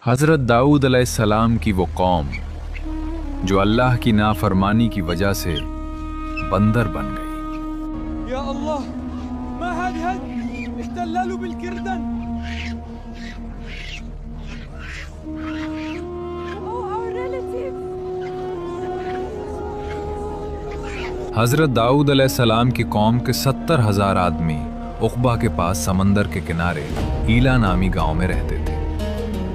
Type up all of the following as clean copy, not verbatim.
हज़रत दाऊद अलैहिस्सलाम की वो कौम जो अल्लाह की नाफरमानी की वजह से बंदर बन गई। يا الله ما هاد احتلالوا بالكردن. Oh, our relatives. हज़रत दाऊद अलैहिस्सलाम की कौम के 70,000 आदमी उक़बा के पास समंदर के किनारे ईला नामी गांव में रहते थे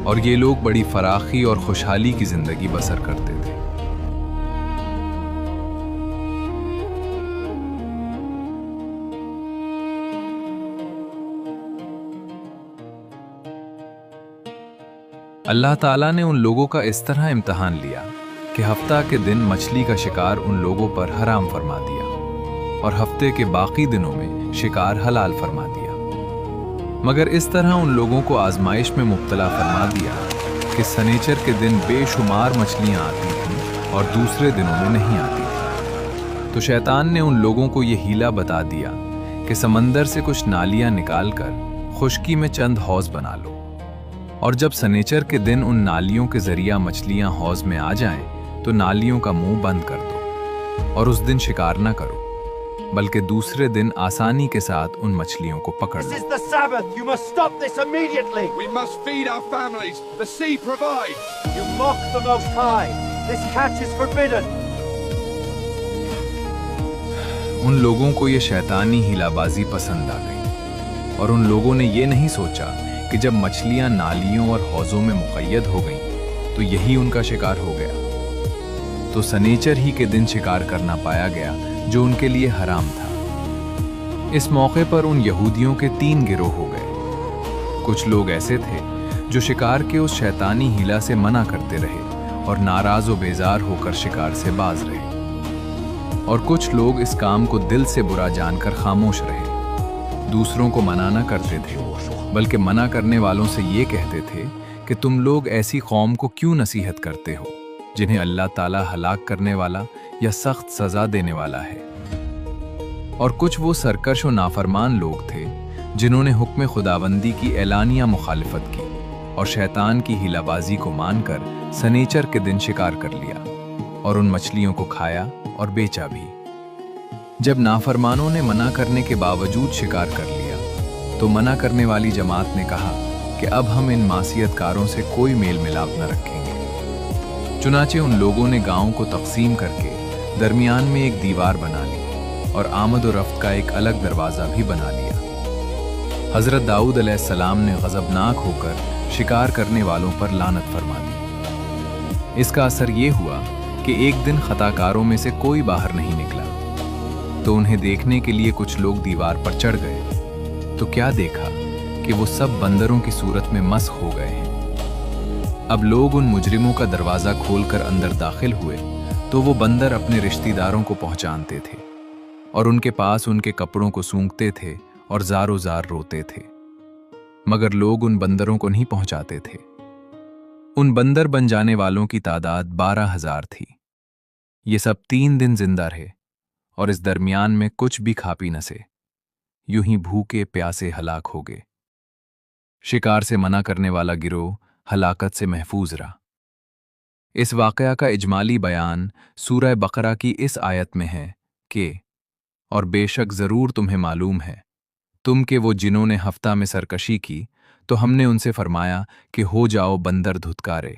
और ये लोग बड़ी फराखी और खुशहाली की ज़िंदगी बसर करते थे। अल्लाह ताला ने उन लोगों का इस तरह इम्तिहान लिया कि हफ्ता के दिन मछली का शिकार उन लोगों पर हराम फरमा दिया और हफ्ते के बाकी दिनों में शिकार हलाल फरमा दिया। मगर इस तरह उन लोगों को आजमाइश में मुब्तला फरमा दिया कि सनीचर के दिन बेशुमार मछलियां आती थीं और दूसरे दिनों में नहीं आती थीं। तो शैतान ने उन लोगों को ये हीला बता दिया कि समंदर से कुछ नालियां निकालकर खुश्की में चंद हौज बना लो और जब सनीचर के दिन उन नालियों के जरिया मछलियां हौज में आ जाएं तो नालियों का मुंह बंद कर दो और उस दिन शिकार न करो बल्कि दूसरे दिन आसानी के साथ उन मछलियों को पकड़ लो। This is the Sabbath. You must stop this immediately. We must feed our families. The sea provides. You mock the Most High. This catch is forbidden. उन लोगों को ये शैतानी हिलाबाजी पसंद आ गई और उन लोगों ने ये नहीं सोचा कि जब मछलियां नालियों और हौजों में मुक़य्यद हो गईं तो यही उनका शिकार हो गया। तो सनीचर ही के दिन शिकार करना पाया गया जो उनके लिए हराम था। इस मौके पर उन यहूदियों के 3 गिरोह हो गए। कुछ लोग ऐसे थे जो शिकार के उस शैतानी हीला से मना करते रहे और नाराज व बेजार होकर शिकार से बाज रहे, और कुछ लोग इस काम को दिल से बुरा जानकर खामोश रहे। दूसरों को मना न करते थे बल्कि मना करने वालों से ये कहते थे कि तुम लोग ऐसी कौम को क्यों नसीहत करते हो जिन्हें अल्लाह ताला हलाक करने वाला या सख्त सजा देने वाला है। और कुछ वो सरकश और नाफरमान लोग थे जिन्होंने हुक्म खुदाबंदी की एलानिया मुखालिफत की और शैतान की हिलाबाजी को मानकर सनीचर के दिन शिकार कर लिया और उन मछलियों को खाया और बेचा भी। जब नाफरमानों ने मना करने के बावजूद शिकार कर लिया तो मना करने वाली जमात ने कहा कि अब हम इन मासियतकारों से कोई मेल मिलाप न रखेंगे। चुनाचे उन लोगों ने गांव को तकसीम करके दरमियान में एक दीवार बना ली और आमद और रफ्त का एक अलग दरवाज़ा भी बना लिया। हज़रत दाऊद अलैहिस्सलाम ने गज़बनाक होकर शिकार करने वालों पर लानत फरमा दी। इसका असर ये हुआ कि एक दिन खताकारों में से कोई बाहर नहीं निकला तो उन्हें देखने के लिए कुछ लोग दीवार पर चढ़ गए तो क्या देखा कि वो सब बंदरों की सूरत में मस्ख हो गए हैं। अब लोग उन मुजरिमों का दरवाज़ा खोलकर अंदर दाखिल हुए तो वो बंदर अपने रिश्तेदारों को पहचानते थे और उनके पास उनके कपड़ों को सूंघते थे और ज़ारो ज़ार रोते थे, मगर लोग उन बंदरों को नहीं पहुंचाते थे। उन बंदर बन जाने वालों की तादाद 12,000 थी। ये सब 3 दिन जिंदा रहे और इस दरमियान में कुछ भी खा पी न से, यूं ही भूखे प्यासे हलाक हो गए। शिकार से मना करने वाला गिरोह हलाकत से महफूज रहा। इस वाक़या का इजमाली बयान सूरह बकरा की इस आयत में है कि और बेशक ज़रूर तुम्हें मालूम है तुम के वो जिन्होंने हफ्ता में सरकशी की तो हमने उनसे फरमाया कि हो जाओ बंदर धुतकारे।